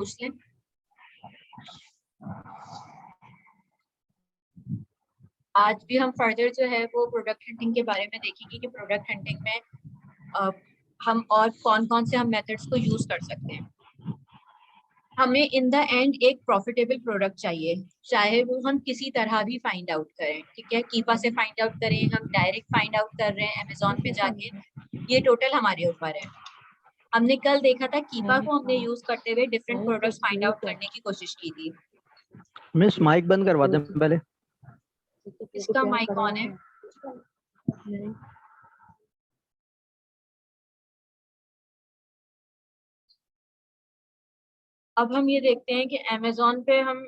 पूछ लें। आज भी हम फर्दर जो है वो प्रोडक्ट हंटिंग के बारे में देखेंगे कि प्रोडक्ट हंटिंग में हम और कौन कौन से हम मेथड्स को यूज कर सकते हैं। हमें इन द एंड एक प्रॉफिटेबल प्रोडक्ट चाहिए, चाहे वो हम किसी तरह भी फाइंड आउट करें, ठीक है, कीपा से फाइंड आउट करें, हम डायरेक्ट फाइंड आउट कर रहे हैं अमेजोन पे जाके, ये टोटल हमारे ऊपर है। हमने कल देखा था कीपा को हमने यूज करते हुए डिफरेंट प्रोडक्ट्स फाइंड आउट करने की कोशिश की थी। मिस माइक बंद करवा दें पहले। इसका माइक ऑन है। अब हम ये देखते हैं कि अमेजोन पे हम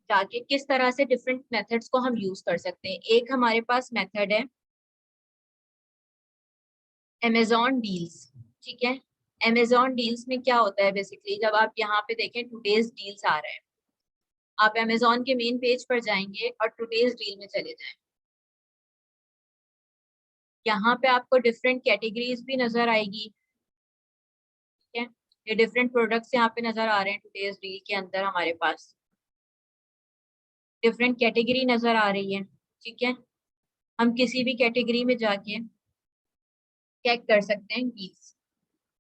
जाके किस तरह से डिफरेंट मेथड्स को हम यूज कर सकते हैं। एक हमारे पास मेथड है अमेजोन डील्स, ठीक है। अमेजोन डील्स में क्या होता है बेसिकली, जब आप यहाँ पे देखें टुडेज डील्स आ रहे हैं, आप अमेजोन के मेन पेज पर जाएंगे और टुडेज डील में चले जाएं। यहाँ पे आपको डिफरेंट कैटेगरीज भी नजर आएगी, ठीक है। ये डिफरेंट प्रोडक्ट्स यहाँ पे नजर आ रहे हैं टुडेज डील के अंदर, हमारे पास डिफरेंट कैटेगरी नजर आ रही है, ठीक है। हम किसी भी कैटेगरी में जाके चेक कर सकते हैं डील्स।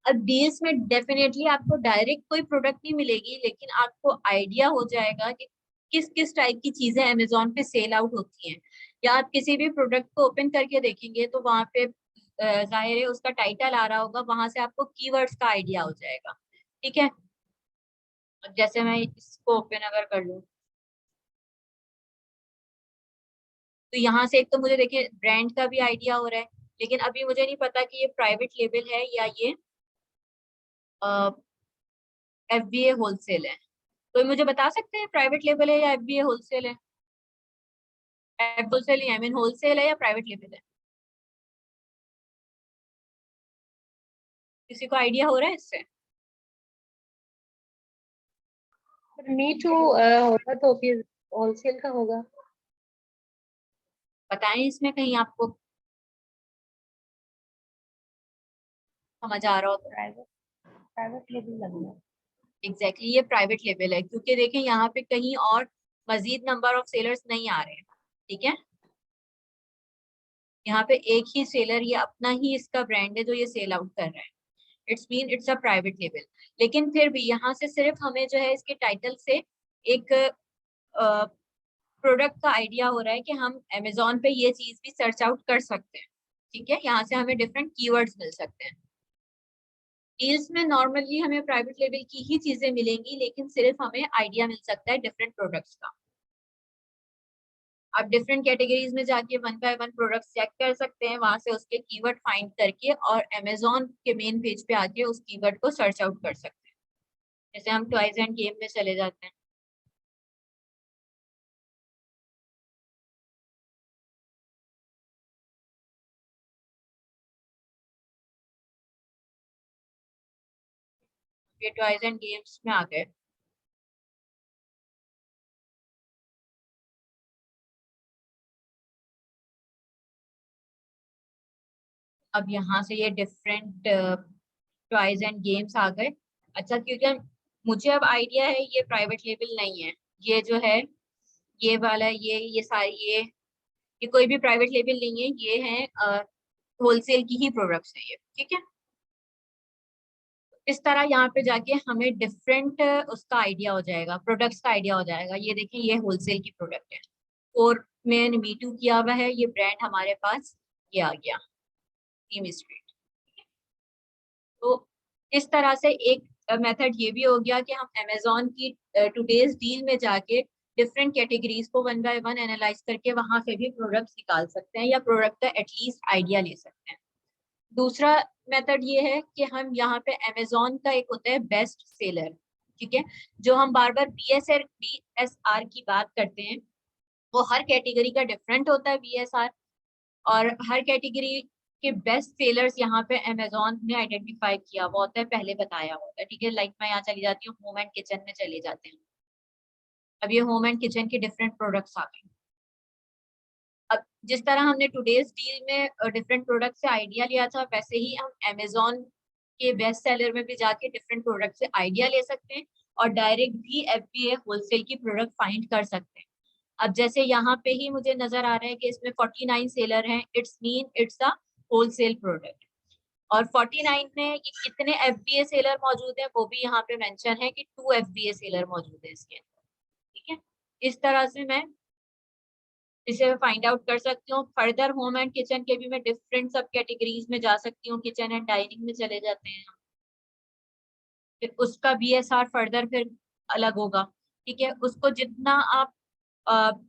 अब डील्स में डेफिनेटली आपको डायरेक्ट कोई प्रोडक्ट नहीं मिलेगी, लेकिन आपको आइडिया हो जाएगा कि किस किस टाइप की चीजें अमेजोन पे सेल आउट होती हैं। या आप किसी भी प्रोडक्ट को ओपन करके देखेंगे तो वहां पे जाहिर है उसका टाइटल आ रहा होगा, वहां से आपको कीवर्ड्स का आइडिया हो जाएगा, ठीक है। अब जैसे मैं इसको ओपन अगर कर लूं तो यहाँ से एक तो मुझे देखिए ब्रांड का भी आइडिया हो रहा है, लेकिन अभी मुझे नहीं पता कि ये प्राइवेट लेबल है या ये FBA होलसेल है। कोई मुझे बता सकते हैं प्राइवेट लेबल है या FBA होलसेल है? Wholesale he I mean wholesale है या प्राइवेट लेबल है? किसी को आइडिया हो रहा है इससे? मी टू होगा तो फिर होलसेल का होगा। बताएं इसमें कहीं आपको समझ आ रहा हो तो। प्राइवेट लेबल लग रहा है। एग्जैक्टली ये प्राइवेट लेबल है, क्योंकि देखें यहाँ पे कहीं और मजीद नंबर ऑफ सेलर्स नहीं आ रहे हैं, ठीक है। यहाँ पे एक ही सेलर, ये अपना ही इसका ब्रांड है जो ये सेल आउट कर रहा है। It's mean it's a private label. लेकिन फिर भी यहाँ से सिर्फ हमें जो है इसके टाइटल से एक प्रोडक्ट का आइडिया हो रहा है कि हम अमेजोन पे ये चीज भी सर्च आउट कर सकते हैं, ठीक है। यहाँ से हमें डिफरेंट कीवर्ड्स मिल सकते हैं। डील्स में नॉर्मली हमें प्राइवेट लेवल की ही चीजें मिलेंगी, लेकिन सिर्फ हमें आइडिया मिल सकता है डिफरेंट प्रोडक्ट्स का। आप डिफरेंट कैटेगरीज में जाके one by one products check कर सकते हैं, वहां से उसके कीवर्ड फाइंड करके और अमेजोन के मेन पेज पे आके उस कीवर्ड को सर्च आउट कर सकते हैं। जैसे हम टॉयज एंड गेम में चले जाते हैं, ये टॉयज एंड गेम्स में आ गए। अब यहाँ से ये डिफरेंट टॉयज एंड गेम्स आ गए। अच्छा, क्योंकि मुझे अब आइडिया है ये प्राइवेट लेबल नहीं है, ये जो है ये वाला, ये सारी ये कोई भी प्राइवेट लेबल नहीं है, ये है होलसेल की ही प्रोडक्ट्स है ये, ठीक है। इस तरह यहाँ पे जाके हमें डिफरेंट उसका आइडिया हो जाएगा, प्रोडक्ट्स का आइडिया हो जाएगा। ये देखें ये होलसेल की प्रोडक्ट है और मैंने मीटू किया हुआ है, ये ब्रांड हमारे पास ये आ गया टीम स्ट्रीट। तो इस तरह से एक मेथड ये भी हो गया कि हम अमेजोन की टुडेज डील में जाके डिफरेंट कैटेगरीज को वन बाय वन एनालाइज करके वहां से भी प्रोडक्ट्स निकाल सकते हैं या प्रोडक्ट का एटलीस्ट आइडिया ले सकते हैं। दूसरा मेथड ये है कि हम यहाँ पे अमेजोन का एक होता है बेस्ट सेलर, ठीक है। जो हम बार बार BSR की बात करते हैं, वो हर कैटेगरी का डिफरेंट होता है BSR, और हर कैटेगरी के बेस्ट सेलर्स यहाँ पे अमेजोन ने आइडेंटिफाई किया हुआ होता है, पहले बताया होता है, ठीक है। लाइक मैं यहाँ चली जाती हूँ, होम एंड किचन में चले जाते हैं। अब ये होम एंड किचन के डिफरेंट प्रोडक्ट्स आ गए। अब जिस तरह हमने टुडेज डील में डिफरेंट प्रोडक्ट से आइडिया लिया था, वैसे ही हम अमेजोन के बेस्ट सेलर में भी जाके डिफरेंट प्रोडक्ट से आइडिया ले सकते हैं और डायरेक्ट भी FBA होलसेल की प्रोडक्ट फाइंड कर सकते हैं। अब जैसे यहाँ पे ही मुझे नजर आ रहा है कि इसमें 49 सेलर हैं, it's mean it's a wholesale product. और 49 में ये कितने FBA सेलर मौजूद है वो भी यहाँ पे मेंशन है कि 2 FBA सेलर मौजूद है इसके अंदर। ठीक है, इस तरह से मैं इसे फाइंड आउट कर सकती हूँ। फर्दर होम एंड किचन के भी मैं डिफरेंट सब कैटेगरीज में जा सकती हूँ, किचन एंड डाइनिंग में चले जाते हैं, फिर उसका BSR फर्दर फिर अलग होगा। ठीक है, उसको जितना आप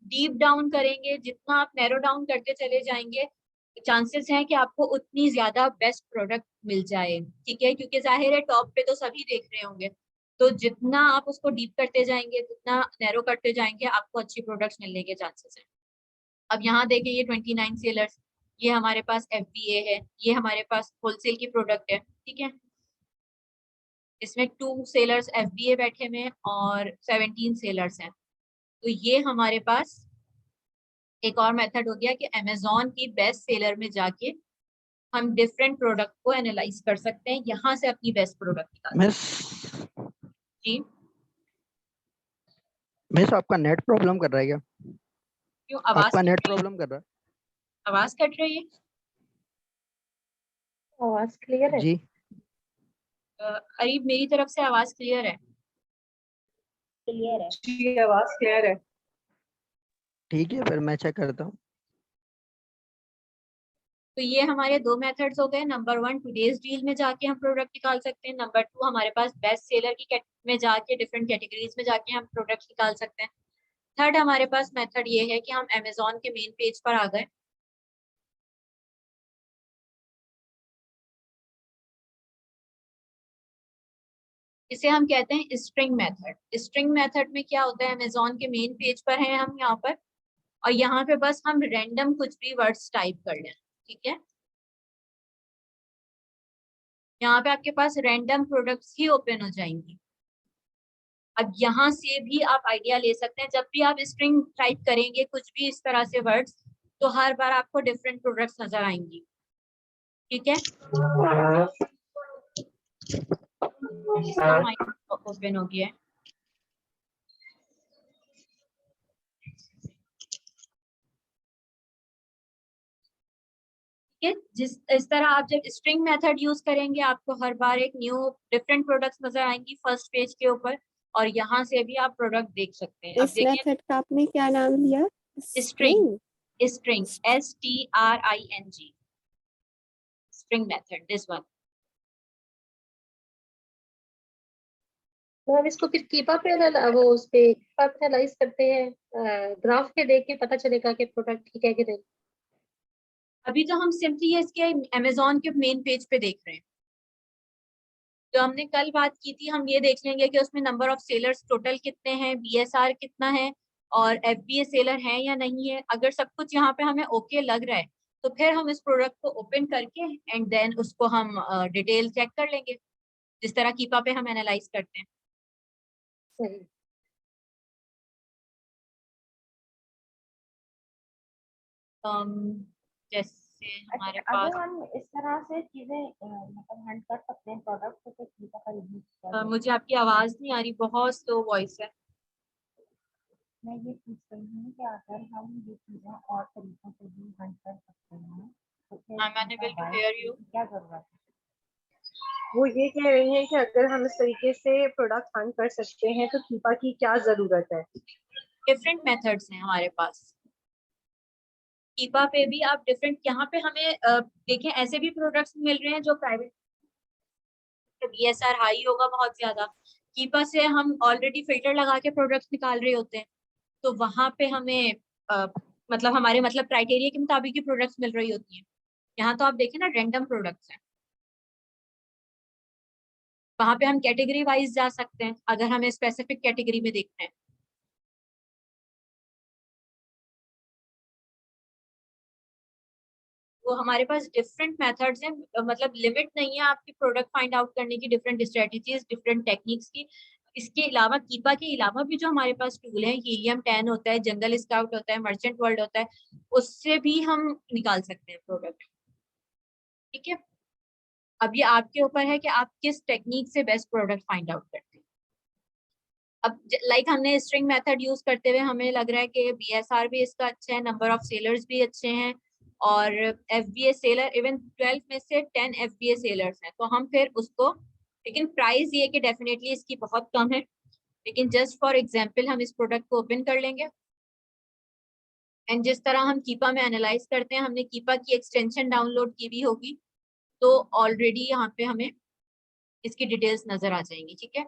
डीप डाउन करेंगे, जितना आप नैरो डाउन करते चले जाएंगे, चांसेस हैं कि आपको उतनी ज्यादा बेस्ट प्रोडक्ट मिल जाए। ठीक है, क्योंकि जाहिर है टॉप पे तो सभी देख रहे होंगे, तो जितना आप उसको डीप करते जाएंगे, जितना नैरो करते जाएंगे, आपको अच्छी प्रोडक्ट्स मिलने के चांसेस हैं। अब यहाँ देखें ये 29 सेलर्स, ये हमारे पास FBA है, ये हमारे पास होलसेल की प्रोडक्ट है। ठीक है, इसमें 2 सेलर्स FBA बैठे हुए हैं और 17 सेलर्स हैं। तो ये हमारे पास एक और मेथड हो गया कि अमेजोन की बेस्ट सेलर में जाके हम डिफरेंट प्रोडक्ट को एनालाइज कर सकते हैं, यहाँ से अपनी बेस्ट प्रोडक्ट निकाल मिस सकते हैं। जी, मिस आपका नेट प्रॉब्लम कर रहा है क्या? क्यों आवाज आपका कट नेट रही है? प्रॉब्लम कर रहा आवाज कट रही है? आवाज क्लियर है है? जी? अरीब, मेरी तरफ से आवाज क्लियर है? क्लियर है। जी आवाज क्लियर है। ठीक है, फिर मैं चेक करता हूँ। तो ये हमारे 2 मेथड्स हो गए। नंबर 1 टुडेज डील में जाके हम प्रोडक्ट निकाल सकते हैं। नंबर 2 हमारे पास बेस्ट सेलर की में जाके डिफरेंट कैटेगरीज में जाके हम प्रोडक्ट निकाल सकते हैं। थर्ड हमारे पास मेथड ये है कि हम अमेजोन के मेन पेज पर आ गए, इसे हम कहते हैं स्ट्रिंग मेथड। स्ट्रिंग मेथड में क्या होता है, अमेजोन के मेन पेज पर हैं हम यहाँ पर, और यहाँ पे बस हम रैंडम कुछ भी वर्ड्स टाइप कर लें। ठीक है, यहाँ पे आपके पास रैंडम प्रोडक्ट्स ही ओपन हो जाएंगी। अब यहाँ से भी आप आइडिया ले सकते हैं, जब भी आप स्ट्रिंग टाइप करेंगे कुछ भी इस तरह से वर्ड्स, तो हर बार आपको डिफरेंट प्रोडक्ट्स नजर आएंगी। ठीक है, ओपन हो गया है। ठीक है, इस तरह आप जब स्ट्रिंग मेथड यूज करेंगे, आपको हर बार एक न्यू डिफरेंट प्रोडक्ट्स नजर आएंगी फर्स्ट पेज के ऊपर, और यहाँ से भी आप प्रोडक्ट देख सकते हैं। अब इस देखिए, मेथड का आपने क्या नाम दिया? String, string STRING, string method, this one. तो हम इसको फिर कीपा पे वो उस पे एनालाइज करते हैं, ग्राफ पे देख के पता चलेगा कि प्रोडक्ट ठीक है कि नहीं। अभी तो हम सिंपली इसके अमेजोन के मेन पेज पे देख रहे हैं। जो हमने कल बात की थी, हम ये देख लेंगे कि उसमें नंबर ऑफ सेलर्स टोटल कितने हैं, BSR कितना है, और FBA सेलर है या नहीं है। अगर सब कुछ यहाँ पे हमें ओके लग रहा है, तो फिर हम इस प्रोडक्ट को ओपन करके एंड देन उसको हम डिटेल चेक कर लेंगे, जिस तरह कीपा पे हम एनालाइज करते हैं। सही। जैसे हमारे अच्छा, पास अगर हम इस तरह से चीजें मतलब हंट कर सकते हैं प्रोडक्ट को, तो कीपा का यूज कर मुझे आपकी आवाज नहीं आ रही, बहुत स्लो वॉइस है। मैं ये पूछ रही हूँ कि अगर हम ये चीजें और तरीकों से भी हंट कर सकते हैं, तो फिर हाँ, मैंने कीपा बिल्कुल बाय हेयर करने यू। की क्या जरूरत है? वो ये कह रही हैं कि अगर हम इस तरीके से प्रोडक्ट फाइंड कर सकते हैं तो कीपा की क्या जरूरत है। डिफरेंट मेथड्स हैं हमारे पास। कीपा पे भी आप डिफरेंट, यहाँ पे हमें देखें ऐसे भी प्रोडक्ट्स मिल रहे हैं जो प्राइवेट BSR हाई होगा बहुत ज्यादा। कीपा से हम ऑलरेडी फिल्टर लगा के प्रोडक्ट्स निकाल रहे होते हैं, तो वहां पे हमें मतलब हमारे मतलब क्राइटेरिया के मुताबिक ही प्रोडक्ट्स मिल रही होती हैं। यहाँ तो आप देखें ना, रैंडम प्रोडक्ट्स हैं, वहां पे हम कैटेगरी वाइज जा सकते हैं अगर हमें स्पेसिफिक कैटेगरी में देखना है। वो हमारे पास डिफरेंट मेथड्स हैं, मतलब लिमिट नहीं है आपकी प्रोडक्ट फाइंड आउट करने की, डिफरेंट स्ट्रेटजीज, डिफरेंट टेक्निक्स की। इसके अलावा कीपा के अलावा भी जो हमारे पास टूल है, हीलियम 10 होता है, जंगल स्काउट होता है, मर्चेंट वर्ल्ड होता है, उससे भी हम निकाल सकते हैं प्रोडक्ट। ठीक है, अब ये आपके ऊपर है कि आप किस टेक्निक से बेस्ट प्रोडक्ट फाइंड आउट करते हैं। अब लाइक हमने स्ट्रिंग मेथड यूज करते हुए हमें लग रहा है कि BSR भी इसका अच्छा है, नंबर ऑफ सेलर्स भी अच्छे हैं, और FBA सेलर इवन 12 में से 10 FBA सेलर्स हैं, तो हम फिर उसको, लेकिन प्राइस ये कि डेफिनेटली इसकी बहुत कम है, लेकिन जस्ट फॉर एग्जांपल हम इस प्रोडक्ट को ओपन कर लेंगे एंड जिस तरह हम कीपा में एनालाइज करते हैं, हमने कीपा की एक्सटेंशन डाउनलोड की भी होगी, तो ऑलरेडी यहाँ पे हमें इसकी डिटेल्स नजर आ जाएंगी। ठीक है,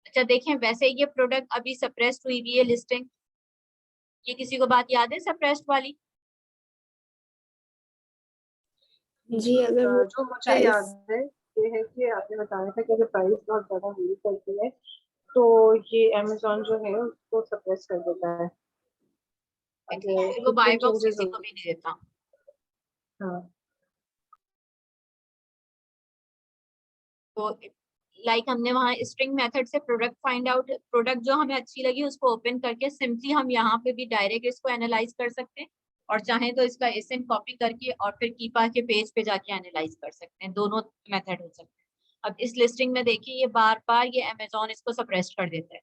अच्छा देखें, वैसे ये प्रोडक्ट अभी सप्रेस्ड हुई भी है लिस्टिंग, ये किसी को बात याद है सप्रेस्ड वाली? जी अगर वो जो मुझे प्राइस याद है ये है कि आपने बताया था कि अगर प्राइस बहुत ज्यादा वेरी करती है तो ये अमेजोन जो है उसको सप्रेस कर देता है, अगर वो बाय फ्रीक्वेंट बॉक्स चेंजेस किसी हो। को भी नहीं देता। हाँ तो लाइक हमने वहाँ स्ट्रिंग मेथड से प्रोडक्ट फाइंड आउट, प्रोडक्ट जो हमें अच्छी लगी उसको ओपन करके सिंपली हम यहाँ पे भी डायरेक्ट इसको एनालाइज कर सकते हैं, और चाहें तो इसका एसएन कॉपी करके और फिर कीपा के पेज पे जाके एनालाइज कर सकते हैं, दोनों मेथड हो सकते हैं। अब इस लिस्टिंग में देखिए ये बार बार ये अमेजोन इसको सप्रेस कर देता है,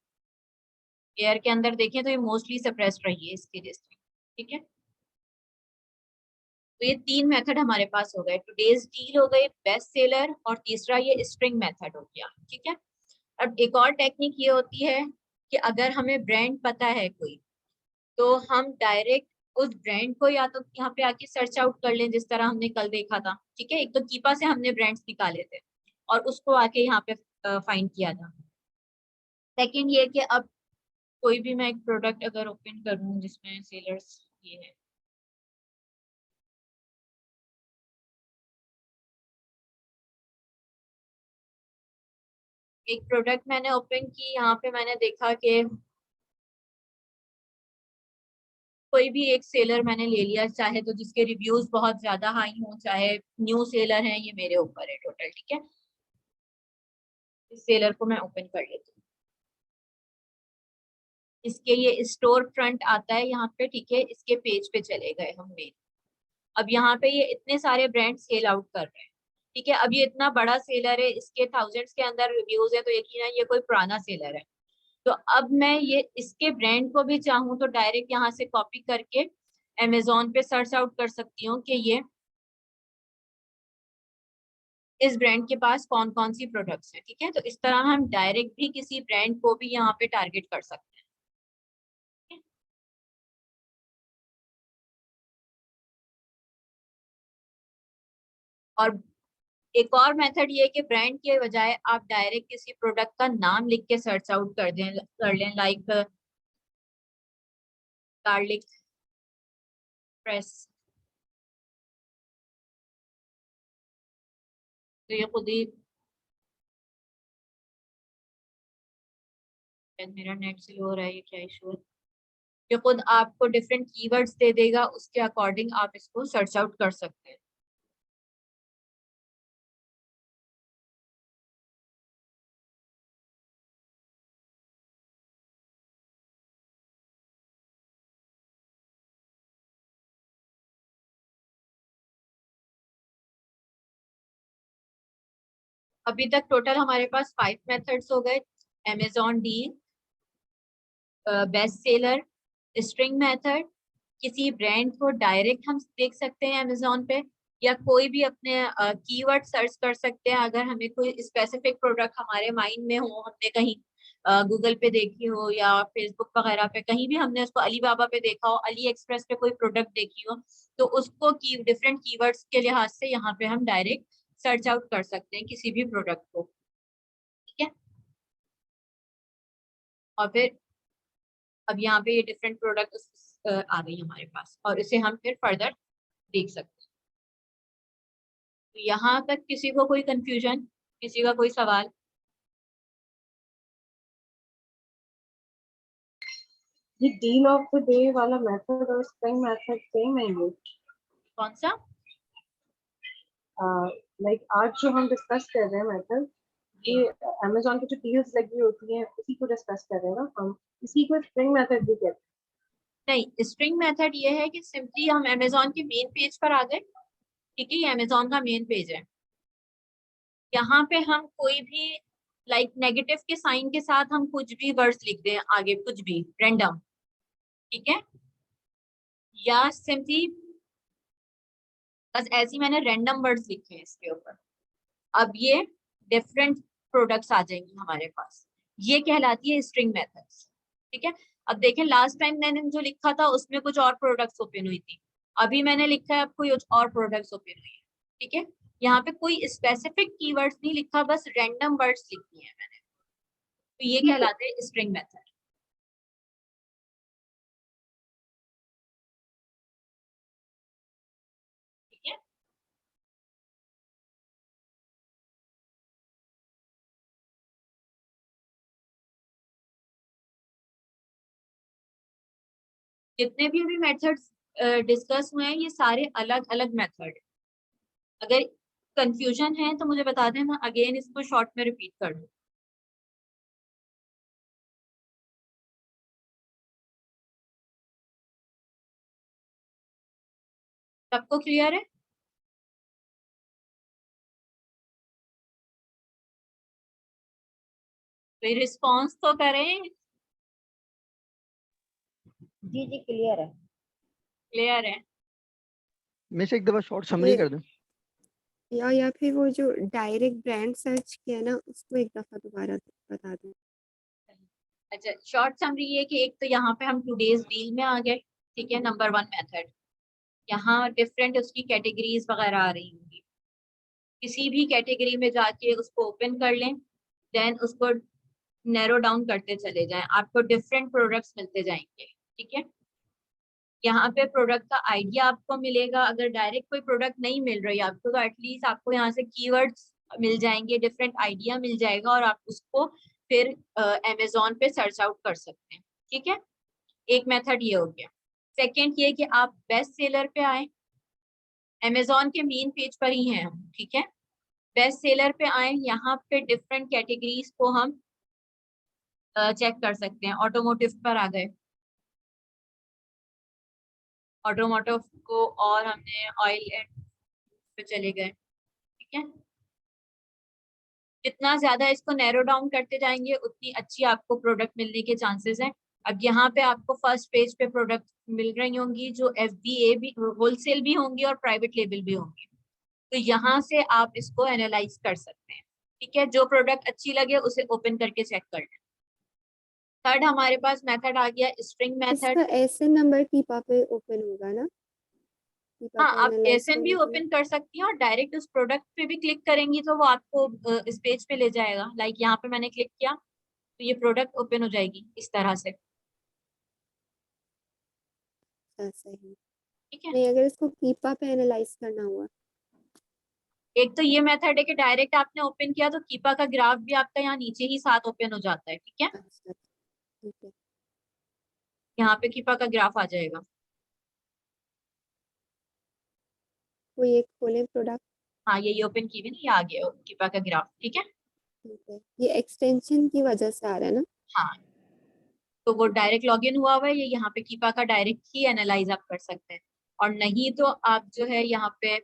एयर के अंदर देखें तो ये मोस्टली सप्रेस्ड रही है इसकी लिस्टिंग। ठीक है, तो ये 3 मेथड हमारे पास हो गए, टुडेज डील हो गए, बेस्ट सेलर, और तीसरा ये स्ट्रिंग मेथड हो गया। ठीक है, अब एक और टेक्निक ये होती है कि अगर हमें ब्रांड पता है कोई, तो हम डायरेक्ट उस ब्रांड को या तो यहाँ पे आके सर्च आउट कर लें, जिस तरह हमने कल देखा था। ठीक है, एक तो कीपा से हमने ब्रांड्स निकाले थे और उसको आके यहाँ पे फाइंड किया था। सेकंड ये कि अब कोई भी मैं एक प्रोडक्ट अगर ओपन करूँ जिसमें सेलर्स ये है, एक प्रोडक्ट मैंने ओपन की, यहाँ पे मैंने देखा कि कोई भी एक सेलर मैंने ले लिया, चाहे तो जिसके रिव्यूज बहुत ज्यादा हाई हो, चाहे न्यू सेलर है, ये मेरे ऊपर है टोटल। ठीक है, इस सेलर को मैं ओपन कर लेती हूँ, इसके ये स्टोर फ्रंट आता है यहाँ पे। ठीक है, इसके पेज पे चले गए हम मेन, अब यहाँ पे ये इतने सारे ब्रांड सेल आउट कर रहे हैं। ठीक है, अब ये इतना बड़ा सेलर है, इसके थाउजेंड्स के अंदर रिव्यूज है, तो यकीनन ये कोई पुराना सेलर है। तो अब मैं ये इसके ब्रांड को भी चाहूँ तो डायरेक्ट यहाँ से कॉपी करके अमेजोन पे सर्च आउट कर सकती हूँ कि ये इस ब्रांड के पास कौन कौन सी प्रोडक्ट्स हैं। ठीक है, तो इस तरह हम डायरेक्ट भी किसी ब्रांड को भी यहाँ पे टारगेट कर सकते हैं। और एक और मेथड ये है कि ब्रांड के बजाय आप डायरेक्ट किसी प्रोडक्ट का नाम लिख के सर्च आउट कर लें, लाइक गार्लिक प्रेस, तो ये खुद ही, मेरा नेट स्लो हो रहा है, ये क्या इशू है, ये खुद आपको डिफरेंट कीवर्ड्स दे देगा, उसके अकॉर्डिंग आप इसको सर्च आउट कर सकते हैं। अभी तक टोटल हमारे पास 5 मेथड्स हो गए, Amazon deal, best seller, string method, किसी ब्रांड को डायरेक्ट हम देख सकते हैं अमेजोन पे, या कोई भी अपने कीवर्ड सर्च कर सकते हैं। अगर हमें कोई स्पेसिफिक प्रोडक्ट हमारे माइंड में हो, हमने कहीं गूगल पे देखी हो या फेसबुक वगैरह पे कहीं भी हमने उसको, अली बाबा पे देखा हो, अली एक्सप्रेस पे कोई प्रोडक्ट देखी हो, तो उसको डिफरेंट कीवर्ड्स के लिहाज से यहाँ पे हम डायरेक्ट सर्च आउट कर सकते हैं किसी भी प्रोडक्ट को। ठीक है, और फिर अब यहाँ पे ये डिफरेंट प्रोडक्ट आ गई हमारे पास, और इसे हम फिर फर्दर देख सकते हैं। तो यहाँ तक किसी को कोई कंफ्यूजन, किसी का कोई सवाल? ये डील ऑफ द डे वाला मेथड और स्प्रिंग मेथड सेम है ये? कौन सा? लाइक आज जो हम डिस्कस कर रहे हैं मेथड, ये अमेजोन की जो डील्स लगी होती हैं उसी को डिस्कस कर रहे हैं ना हम, इसी को स्प्रिंग मेथड भी कहते हैं। नहीं, स्ट्रिंग मेथड ये है कि सिंपली हम अमेजोन के मेन पेज पर आ गए। ठीक है, ये अमेजोन का मेन पेज है, यहाँ पे हम कोई भी लाइक नेगेटिव के साइन के साथ हम कुछ भी वर्ड्स लिख दें आगे, कुछ भी रैंडम, ठीक है, या सिंपली बस ऐसे ही मैंने रैंडम वर्ड्स लिखे हैं इसके ऊपर। अब ये डिफरेंट प्रोडक्ट्स आ जाएंगी हमारे पास, ये कहलाती है स्ट्रिंग मेथड्स, ठीक है। अब देखें लास्ट टाइम मैंने जो लिखा था उसमें कुछ और प्रोडक्ट्स ओपन हुई थी, अभी मैंने लिखा है अब कोई और प्रोडक्ट्स ओपन हुई है, ठीक है। यहाँ पे कोई स्पेसिफिक कीवर्ड्स नहीं लिखा, बस रैंडम वर्ड्स लिखी है मैंने, तो ये कहलाते हैं स्ट्रिंग मेथड। ठीक है, जितने भी अभी मेथड्स डिस्कस हुए हैं ये सारे अलग अलग मेथड, अगर कंफ्यूजन है तो मुझे बता दें, मैं अगेन इसको शॉर्ट में रिपीट कर दूं। सबको क्लियर है? कोई रिस्पॉन्स तो करें। जी जी क्लियर है। क्लियर है? मैं से एक दफा शॉर्ट समरी कर दूं। या फिर वो जो डायरेक्ट ब्रांड सर्च किया ना उसको एक दफा दोबारा बता दो। अच्छा, शॉर्ट समरी ये कि एक तो यहाँ पे हम टुडेज डील में आ गए, ठीक है, नंबर 1 मेथड, यहाँ डिफरेंट उसकी कैटेगरीज वगैरह आ रही होंगी, किसी भी कैटेगरी में जाके उसको ओपन कर लें, देन उसको नैरो डाउन करते चले जाएं, आपको डिफरेंट प्रोडक्ट्स मिलते जाएंगे, ठीक है। यहाँ पे प्रोडक्ट का आइडिया आपको मिलेगा, अगर डायरेक्ट कोई प्रोडक्ट नहीं मिल रही आपको तो एटलीस्ट आपको यहाँ से कीवर्ड्स मिल जाएंगे, डिफरेंट आइडिया मिल जाएगा और आप उसको फिर अमेजोन पे सर्च आउट कर सकते हैं, ठीक है। एक मेथड ये हो गया। सेकेंड ये कि आप बेस्ट सेलर पे आए, अमेजोन के मेन पेज पर ही हैं हम, ठीक है। बेस्ट सेलर पे आए, यहाँ पे डिफरेंट कैटेगरीज को हम चेक कर सकते हैं। ऑटोमोटिव पर आ गए, ऑटोमोटिव को, और हमने ऑयल एंड पे चले गए, ठीक है। जितना ज्यादा इसको नैरो डाउन करते जाएंगे उतनी अच्छी आपको प्रोडक्ट मिलने के चांसेस हैं। अब यहाँ पे आपको फर्स्ट पेज पे प्रोडक्ट मिल रही होंगी जो FBA भी, होलसेल भी होंगी और प्राइवेट लेबल भी होंगी, तो यहाँ से आप इसको एनालाइज कर सकते हैं, ठीक है। जो प्रोडक्ट अच्छी लगे उसे ओपन करके चेक कर लें। थर्ड हमारे पास मेथड आ गया स्ट्रिंग मेथड। इसका ऐसे नंबर कीपा पे ओपन होगा ना? कीपा हाँ, पे आप एनालाइज एसएन भी करने के लिए। ओपन कर सकती हैं और डायरेक्ट उस प्रोडक्ट पे भी क्लिक करेंगी तो वो आपको इस पेज पे ले जाएगा। लाइक यहाँ पे मैंने क्लिक किया तो ये प्रोडक्ट ओपन हो जाएगी इस तरह से, सही। ठीक है। नहीं अगर इसको कीपा पे एनालाइज करना हुआ। एक तो ये मेथड है कि डायरेक्ट आपने ओपन किया तो कीपा का ग्राफ भी आपका यहाँ नीचे ही साथ ओपन हो जाता है, ठीक है। अच्छा ठीक है। यहाँ पे कीपा का ग्राफ आ जाएगा। कोई एक खोले प्रोडक्ट। हाँ, ये ओपन की भी नहीं, आ गया कीपा का ग्राफ, ठीक है। ठीक है, ये एक्सटेंशन की वजह से आ रहा है ना? हाँ, तो वो डायरेक्ट लॉगिन हुआ हुआ है, ये यहाँ पे कीपा का डायरेक्ट ही एनालाइज आप कर सकते हैं, और नहीं तो आप जो है यहाँ पे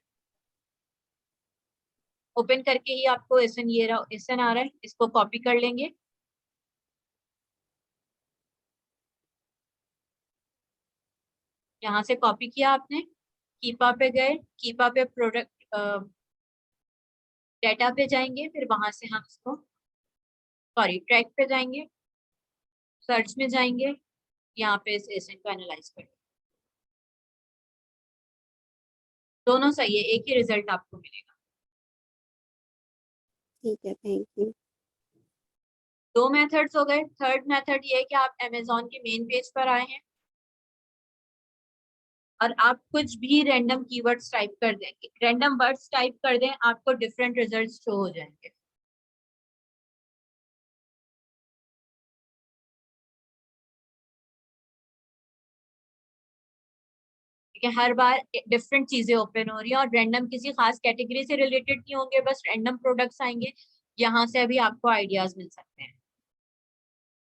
ओपन करके ही आपको एसएन, ये एसएन आ रहा है, इसको कॉपी कर लेंगे। यहाँ से कॉपी किया आपने, कीपा पे गए, कीपा पे प्रोडक्ट डेटा पे जाएंगे, फिर वहां से हम इसको, सॉरी, ट्रैक पे जाएंगे, सर्च में जाएंगे, यहाँ पे इस एसएन को एनालाइज करेंगे। दोनों सही है, एक ही रिजल्ट आपको मिलेगा। ठीक है, थैंक यू। 2 मेथड्स हो गए। थर्ड मेथड ये है कि आप अमेजोन के मेन पेज पर आए हैं और आप कुछ भी रैंडम कीवर्ड्स टाइप कर दें, रैंडम वर्ड्स टाइप कर दें, आपको डिफरेंट रिजल्ट्स शो हो जाएंगे। ठीक है, हर बार डिफरेंट चीजें ओपन हो रही है और रैंडम किसी खास कैटेगरी से रिलेटेड नहीं होंगे, बस रैंडम प्रोडक्ट्स आएंगे, यहाँ से अभी आपको आइडियाज मिल सकते हैं,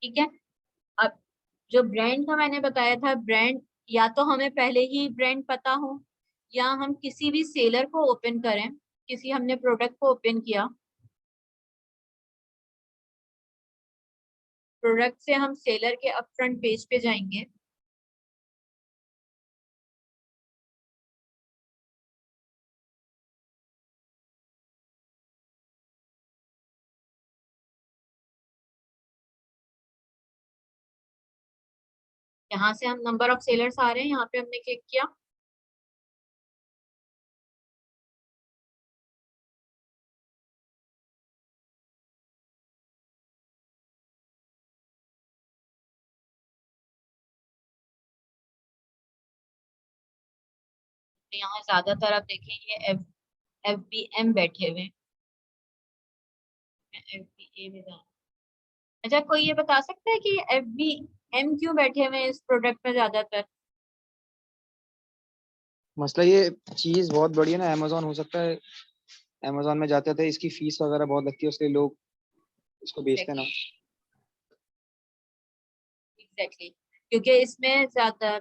ठीक है। अब जो ब्रांड का मैंने बताया था, ब्रांड या तो हमें पहले ही ब्रांड पता हो, या हम किसी भी सेलर को ओपन करें, किसी हमने प्रोडक्ट को ओपन किया, प्रोडक्ट से हम सेलर के अपफ्रंट पेज पे जाएंगे। यहाँ से हम नंबर ऑफ सेलर्स आ रहे हैं, यहाँ पे हमने क्लिक किया। तो यहाँ ज्यादातर आप देखेंगे FBM बैठे हुए हैं। FBA में जाना। अच्छा, कोई ये बता सकता है कि FBM क्यों बैठे हुए हैं इस प्रोडक्ट में ज्यादातर? मसला ये चीज बहुत बढ़िया ना, अमेजोन हो सकता है अमेजोन में जाते थे, इसकी फीस वगैरह बहुत लगती है, इसलिए लोग इसको बेचते हैं ना। एग्जैक्टली, क्योंकि इसमें ज्यादा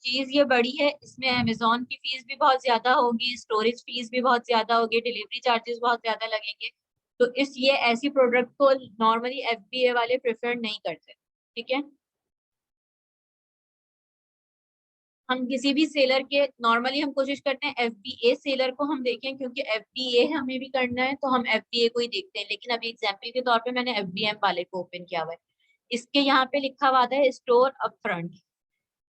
चीज ये बड़ी है, इसमें अमेजोन की फीस भी बहुत ज्यादा होगी, स्टोरेज फीस भी बहुत ज्यादा होगी, डिलीवरी चार्जेस बहुत ज्यादा लगेंगे। तो इसलिए ऐसी प्रोडक्ट को नॉर्मली FBA वाले प्रेफर नहीं करते। ठीक है, हम किसी भी सेलर के नॉर्मली हम कोशिश करते हैं FBA सेलर को हम देखें, क्योंकि FBA हमें भी करना है तो हम FBA को ही देखते हैं। लेकिन अभी एग्जाम्पल के तौर पे मैंने FBM वाले को ओपन किया हुआ है। इसके यहाँ पे लिखा हुआ है store up front,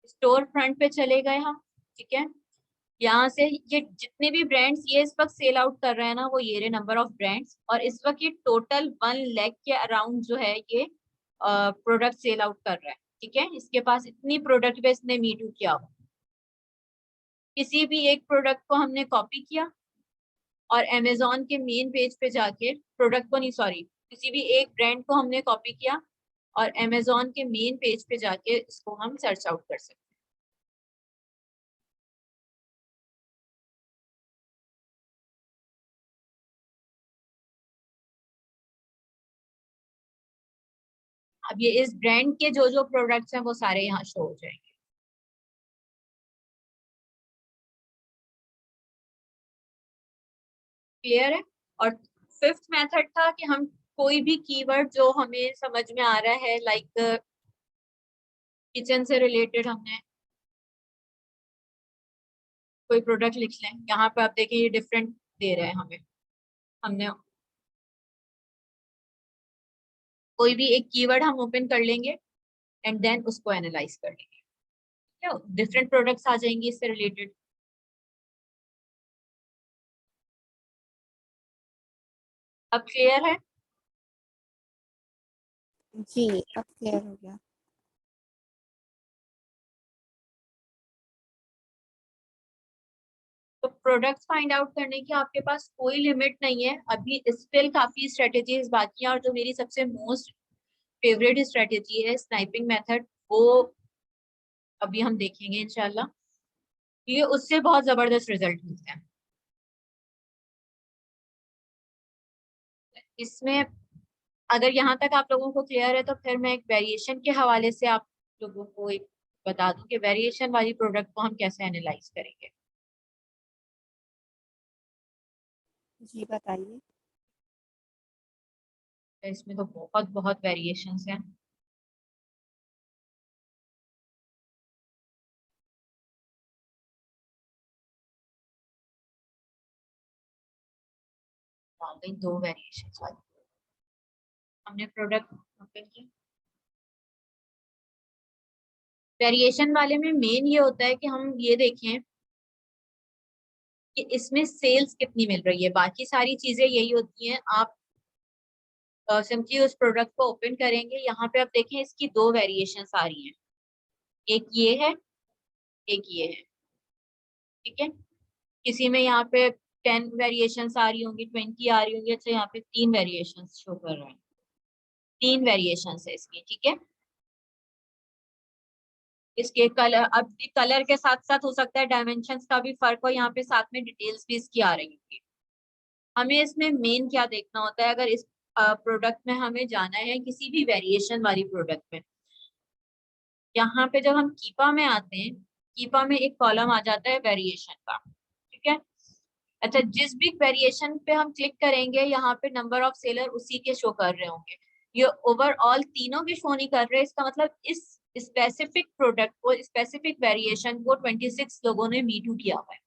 store front पे चले गए हम। ठीक है, यहाँ से ये जितने भी ब्रांड्स ये इस वक्त सेल आउट कर रहे हैं ना, वो ये रहे नंबर ऑफ ब्रांड्स, और इस वक्त ये टोटल 1 लाख के अराउंड जो है ये प्रोडक्ट सेल आउट कर रहा है। ठीक है, इसके पास इतनी प्रोडक्ट पे इसने मीटू किया हुआ। किसी भी एक प्रोडक्ट को हमने कॉपी किया और अमेजोन के मेन पेज पे जाके प्रोडक्ट को नहीं, सॉरी, किसी भी एक ब्रांड को हमने कॉपी किया और अमेजोन के मेन पेज पे जाके इसको हम सर्च आउट कर सकते हैं। अब ये इस ब्रांड के जो जो प्रोडक्ट्स हैं वो सारे यहाँ शो हो जाएंगे। क्लियर है? और फिफ्थ मेथड था कि हम कोई भी कीवर्ड जो हमें समझ में आ रहा है, लाइक किचन से रिलेटेड हमने कोई प्रोडक्ट लिख लें। यहाँ पे आप देखें ये डिफरेंट दे रहे हैं हमें। हमने कोई भी एक कीवर्ड हम ओपन कर लेंगे एंड देन उसको एनालाइज कर लेंगे। डिफरेंट प्रोडक्ट्स आ जाएंगे इससे रिलेटेड। अब क्लियर है? जी अब क्लियर हो गया। तो प्रोडक्ट्स फाइंड आउट करने की आपके पास कोई लिमिट नहीं है। अभी स्टिल काफी स्ट्रेटेजीज बाकी हैं, और जो मेरी सबसे मोस्ट फेवरेट स्ट्रेटेजी है स्नाइपिंग मेथड, वो अभी हम देखेंगे इंशाल्लाह। ये उससे बहुत जबरदस्त रिजल्ट मिलते हैं। इसमें अगर यहाँ तक आप लोगों को क्लियर है तो फिर मैं एक वेरिएशन के हवाले से आप लोगों को एक बता दूं कि वेरिएशन वाली प्रोडक्ट को हम कैसे एनालाइज करेंगे। जी बताइए। तो इसमें तो बहुत बहुत वेरिएशंस हैं। आ गई 2 वेरिएशंस वाली। हमने प्रोडक्ट ओपन की। वेरिएशन वाले में मेन ये होता है कि हम ये देखें कि इसमें सेल्स कितनी मिल रही है। बाकी सारी चीजें यही होती हैं। आप सिंपली उस प्रोडक्ट को ओपन करेंगे, यहाँ पे आप देखें इसकी 2 वेरिएशंस आ रही हैं, एक ये है, एक ये है। ठीक है, किसी में यहाँ पे 10 वेरिएशंस आ रही होंगी, 20 आ रही होंगी। अच्छा, यहाँ पे 3 वेरिएशंस शो कर रहे हैं, 3 वेरिएशंस है इसकी। ठीक है, इसके कलर, अब कलर के साथ साथ हो सकता है डायमेंशंस का भी फर्क हो, यहाँ पे साथ में डिटेल्स भी इसकी आ रही होंगी। हमें इसमें मेन क्या देखना होता है, अगर इस प्रोडक्ट में हमें जाना है किसी भी वेरिएशन वाली प्रोडक्ट में, यहाँ पे जब हम कीपा में आते हैं, कीपा में एक कॉलम आ जाता है वेरिएशन का। ठीक है, अच्छा, जिस भी वेरिएशन पे हम क्लिक करेंगे यहाँ पे नंबर ऑफ सेलर उसी के शो कर रहे होंगे। ये ओवरऑल तीनों भी शो नहीं कर रहे, इसका मतलब इस स्पेसिफिक प्रोडक्ट को, स्पेसिफिक वेरिएशन को 26 लोगों ने मी टू किया हुआ है।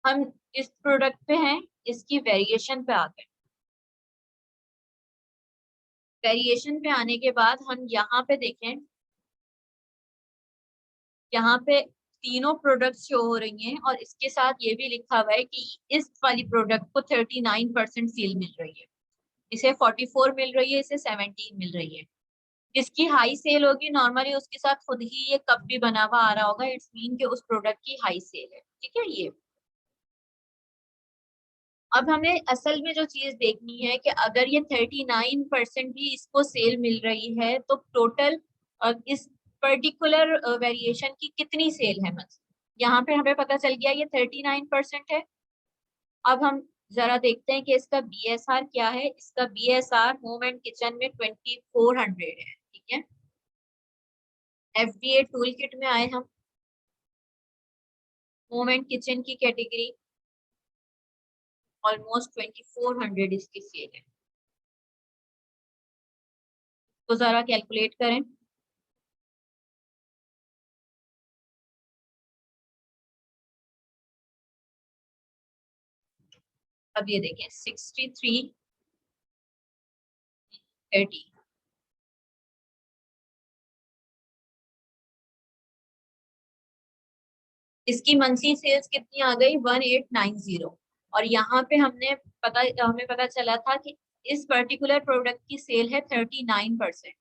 हम इस प्रोडक्ट पे हैं, इसकी वेरिएशन पे आ गए। वेरिएशन पे आने के बाद हम यहाँ पे देखें, यहाँ पे तीनों प्रोडक्ट्स शो हो रही हैं और इसके साथ ये भी लिखा हुआ है कि इस वाली प्रोडक्ट को 39% सेल मिल रही है, इसे 44 मिल रही है, इसे 17 मिल रही है। जिसकी हाई सेल होगी नॉर्मली उसके साथ खुद ही ये कप भी बना हुआ आ रहा होगा, इट्स मीन कि उस प्रोडक्ट की हाई सेल है। ठीक है, ये अब हमें असल में जो चीज देखनी है कि अगर ये 39% भी इसको सेल मिल रही है तो टोटल इस पर्टिकुलर वेरिएशन की कितनी सेल है। मतलब यहाँ पे हमें पता चल गया ये 39% है। अब हम जरा देखते हैं कि इसका BSR क्या है। इसका BSR होम एंड किचन में 2400 है। ठीक है, FBA टूल किट में आए हम, होम एंड किचन की कैटेगरी, ऑलमोस्ट 2400 इसकी सेल है। तो जरा कैलकुलेट करें। अब ये देखें 6330, इसकी मंथली सेल्स कितनी आ गई 1890। और यहाँ पे हमें पता चला था कि इस पर्टिकुलर प्रोडक्ट की सेल है 39%।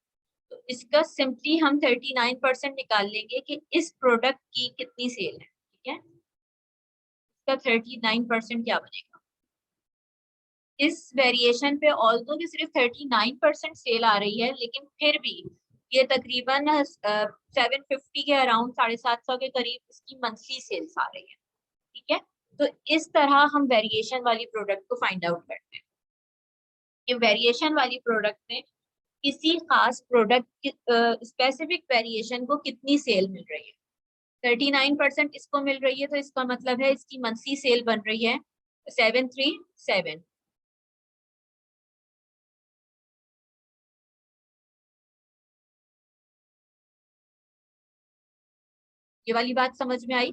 तो इसका सिंपली हम 39% निकाल लेंगे कि इस प्रोडक्ट की कितनी सेल है। ठीक है, इसका 39% क्या बनेगा। इस वेरिएशन पे ऑल्दो कि सिर्फ 39% सेल आ रही है, लेकिन फिर भी ये तकरीबन 750 के अराउंड, 750 के करीब इसकी मंथली सेल्स आ रही है। ठीक है, तो इस तरह हम वेरिएशन वाली प्रोडक्ट को फाइंड आउट करते हैं कि वेरिएशन वाली प्रोडक्ट में किसी खास प्रोडक्ट स्पेसिफिक वेरिएशन को कितनी सेल मिल रही है। 39% इसको मिल रही है तो इसका मतलब है इसकी मंथली सेल बन रही है 737। ये वाली बात समझ में आई।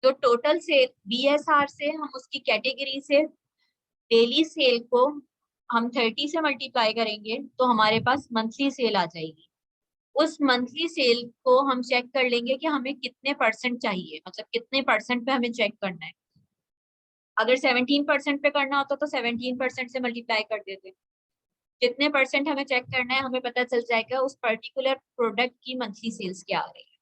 तो टोटल सेल BSR से हम उसकी कैटेगरी से डेली सेल को हम 30 से मल्टीप्लाई करेंगे तो हमारे पास मंथली सेल आ जाएगी। उस मंथली सेल को हम चेक कर लेंगे कि हमें कितने परसेंट चाहिए, मतलब कितने परसेंट पे हमें चेक करना है। अगर 17% पे करना होता तो 17% से मल्टीप्लाई कर देते। जितने परसेंट हमें चेक करना है हमें पता चल जाएगा उस पर्टिकुलर प्रोडक्ट की मंथली सेल्स क्या आ रही है।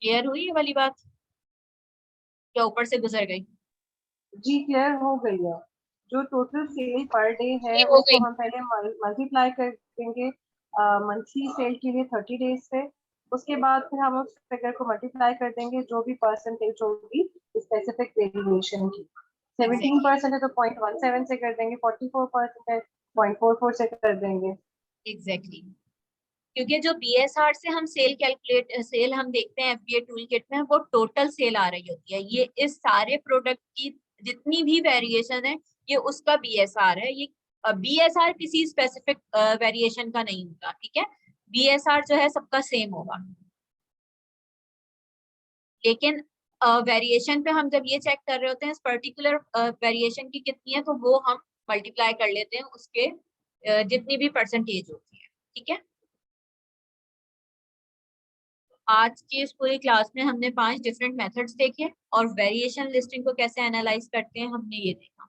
क्लियर हुई ये वाली बात, क्या ऊपर से गुजर गई? जी क्लियर हो गई है। जो टोटल सेल पर डे है हो उसको गई। हम पहले मल्टीप्लाई कर देंगे मंथली सेल के लिए 30 डेज से। उसके बाद फिर हम उस फिगर को मल्टीप्लाई कर देंगे जो भी परसेंटेज होगी स्पेसिफिक वेरिएशन की। 17% है तो 0.17 से कर देंगे, 44% है 0.44 से कर देंगे। एग्जैक्टली क्योंकि जो BSR से हम सेल हम देखते हैं FBA टूल किट में, वो टोटल सेल आ रही होती है। ये इस सारे प्रोडक्ट की जितनी भी वेरिएशन है ये उसका BSR है। ये BSR किसी स्पेसिफिक वेरिएशन का नहीं होता। ठीक है, BSR जो है सबका सेम होगा, लेकिन वेरिएशन पे हम जब ये चेक कर रहे होते हैं इस पर्टिकुलर वेरिएशन की कितनी है तो वो हम मल्टीप्लाई कर लेते हैं उसके जितनी भी परसेंटेज होती है। ठीक है, आज की इस पूरी क्लास में हमने 5 डिफरेंट मेथड्स देखे और वेरिएशन लिस्टिंग को कैसे एनालाइज करते हैं हमने ये देखा।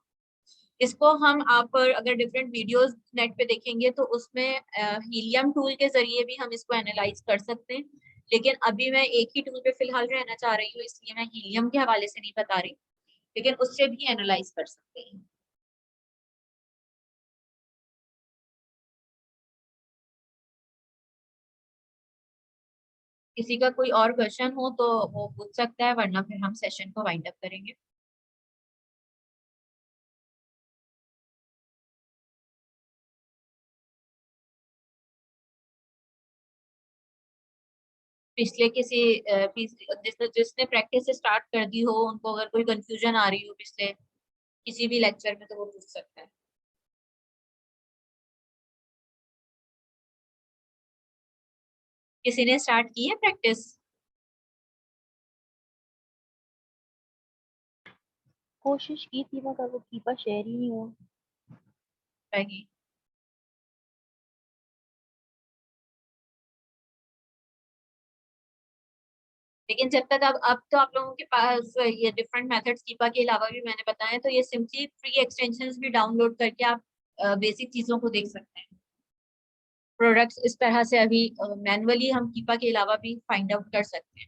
इसको हम आप अगर डिफरेंट वीडियोस नेट पे देखेंगे तो उसमें हीलियम टूल के जरिए भी हम इसको एनालाइज कर सकते हैं, लेकिन अभी मैं एक ही टूल पे फिलहाल रहना चाह रही हूँ इसलिए मैं हीलियम के हवाले से नहीं बता रही, लेकिन उससे भी एनालाइज कर सकते हैं। किसी का कोई और क्वेश्चन हो तो वो पूछ सकता है, वरना फिर हम सेशन को वाइंड अप करेंगे। पिछले किसी जिसने प्रैक्टिस स्टार्ट कर दी हो, उनको अगर कोई कंफ्यूजन आ रही हो पिछले किसी भी लेक्चर में, तो वो पूछ सकते हैं। किसी ने स्टार्ट की है प्रैक्टिस? कोशिश की थी मगर वो कीपर शेयर ही नहीं हुआ। रहेगी। लेकिन जब तक अब तो आप लोगों के पास ये डिफरेंट मेथड्स कीपा के अलावा भी मैंने बताया, तो ये सिंपली फ्री एक्सटेंशंस भी डाउनलोड करके आप बेसिक चीजों को देख सकते हैं। प्रोडक्ट्स इस तरह से अभी मैनुअली हम कीपा के अलावा भी फाइंड आउट कर सकते हैं।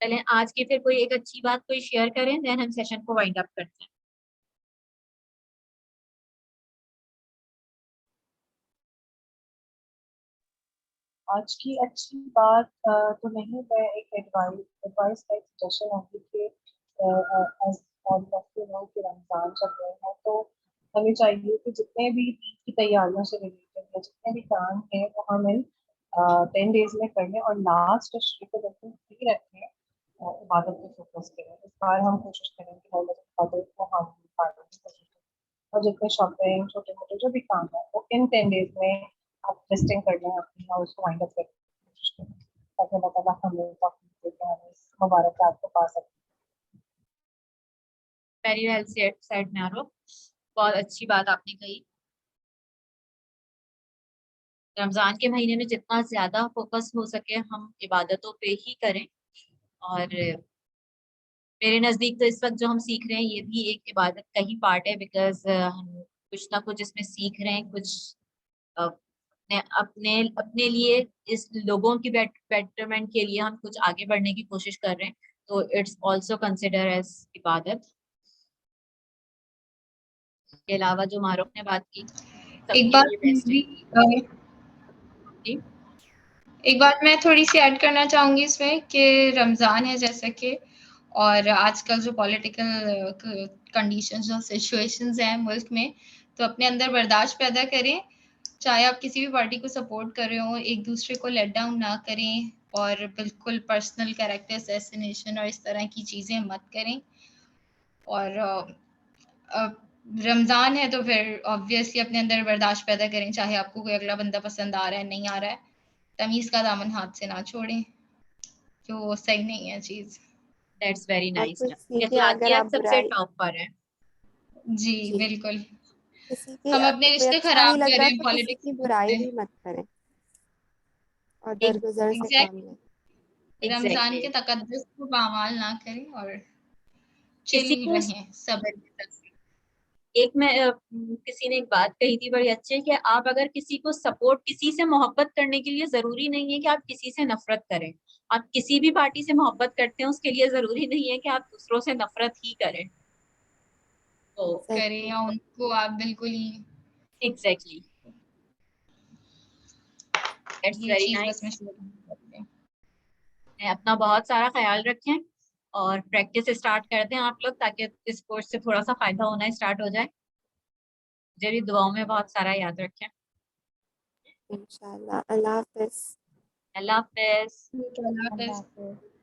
चलें आज की फिर कोई एक अच्छी बात कोई शेयर करें, देन हम सेशन को वाइंड अप करते हैं। आज की अच्छी बात तो नहीं, मैं एक एडवाइस का सजेशन होगी कि as all of you know कि रमजान चल रहे हैं, तो हमें चाहिए कि जितने भी ईद की तैयारियों से रिलेटेड या जितने भी काम हैं वो हम इन 10 डेज में कर लें और लास्ट डे को बिल्कुल फ्री रखें, इबादत पे फोकस करें। इस बार हम कोशिश करें कि हर इबादत को हम पालने की कोशिश करें, और जितने शॉपिंग छोटे मोटे जो भी काम है वो इन 10 डेज में आप लिस्टिंग कर लें अपनी और उसको वाइंड अप करने की कोशिश करें, ताकि अल्लाह ताला हमें तौफीक दे के हम इस मुबारक रात को पा सकें। वेरी वेल सेड नारो, बहुत अच्छी बात आपने कही। रमजान के महीने में जितना ज्यादा फोकस हो सके हम इबादतों पे ही करें, और मेरे नजदीक तो इस वक्त जो हम सीख रहे हैं ये भी एक इबादत का ही पार्ट है, बिकॉज हम कुछ ना कुछ इसमें सीख रहे हैं, कुछ अपने अपने अपने लिए, इस लोगों की बेटरमेंट के लिए हम कुछ आगे बढ़ने की कोशिश कर रहे हैं, तो इट्स ऑल्सो कंसिडर एज इबादत। के अलावा जो मारूफ ने बात की, एक बात मैं थोड़ी सी ऐड करना चाहूंगी इसमें कि रमज़ान है जैसे कि, और आजकल जो पॉलिटिकल कंडीशंस और सिचुएशंस हैं मुल्क में, तो अपने अंदर बर्दाश्त पैदा करें। चाहे आप किसी भी पार्टी को सपोर्ट कर रहे हो, एक दूसरे को लेट डाउन ना करें, और बिल्कुल पर्सनल कैरेक्टर असैसिनेशन और इस तरह की चीज़ें मत करें। और रमज़ान है तो फिर ऑब्वियसली अपने अंदर बर्दाश्त पैदा करें, चाहे आपको कोई अगला बंदा पसंद आ रहा है नहीं आ रहा है, तमीज़ का दामन हाथ से ना छोड़ें, जो सही नहीं है चीज़। दैट्स वेरी और नाइस। किसी की अगर इखलाकियात आप सबसे बुराई, टॉप पर है। जी जी, बिल्कुल। किसी की हम अपने आपको कोई रिश्ते अच्छा खराब नहीं लग कर रहा रहे हैं तो किसी की पॉलिटिक्स बुराई से। भी मत करें, और एक दरगुजर से काम लें। रमजान एग्जैक्टली के तकद्दुस को पामाल ना करें और चिल किसी को रहें सब्र के साथ। एक मैं किसी ने एक बात कही थी बड़ी अच्छी, कि आप अगर किसी को सपोर्ट, किसी से मोहब्बत करने के लिए जरूरी नहीं है कि आप किसी से नफरत करें। आप किसी भी पार्टी से मोहब्बत करते हैं, उसके लिए जरूरी नहीं है कि आप दूसरों से नफरत ही करें। तो करें या उनको आप बिल्कुल ही, एग्जैक्टली, दैट्स ये वेरी चीज बस मैं नाइस। शेयर करती हूँ। अपना बहुत सारा ख्याल रखें और प्रैक्टिस स्टार्ट कर दें आप लोग, ताकि इस कोर्स से थोड़ा सा फायदा होना स्टार्ट हो जाए। मुझे भी दुआओं में बहुत सारा याद रखें। इंशाल्लाह। अल्लाह हाफ़िज़। अल्लाह हाफिज। अल्लाह हाफ़िज़। अल्लाह हाफ़िज़।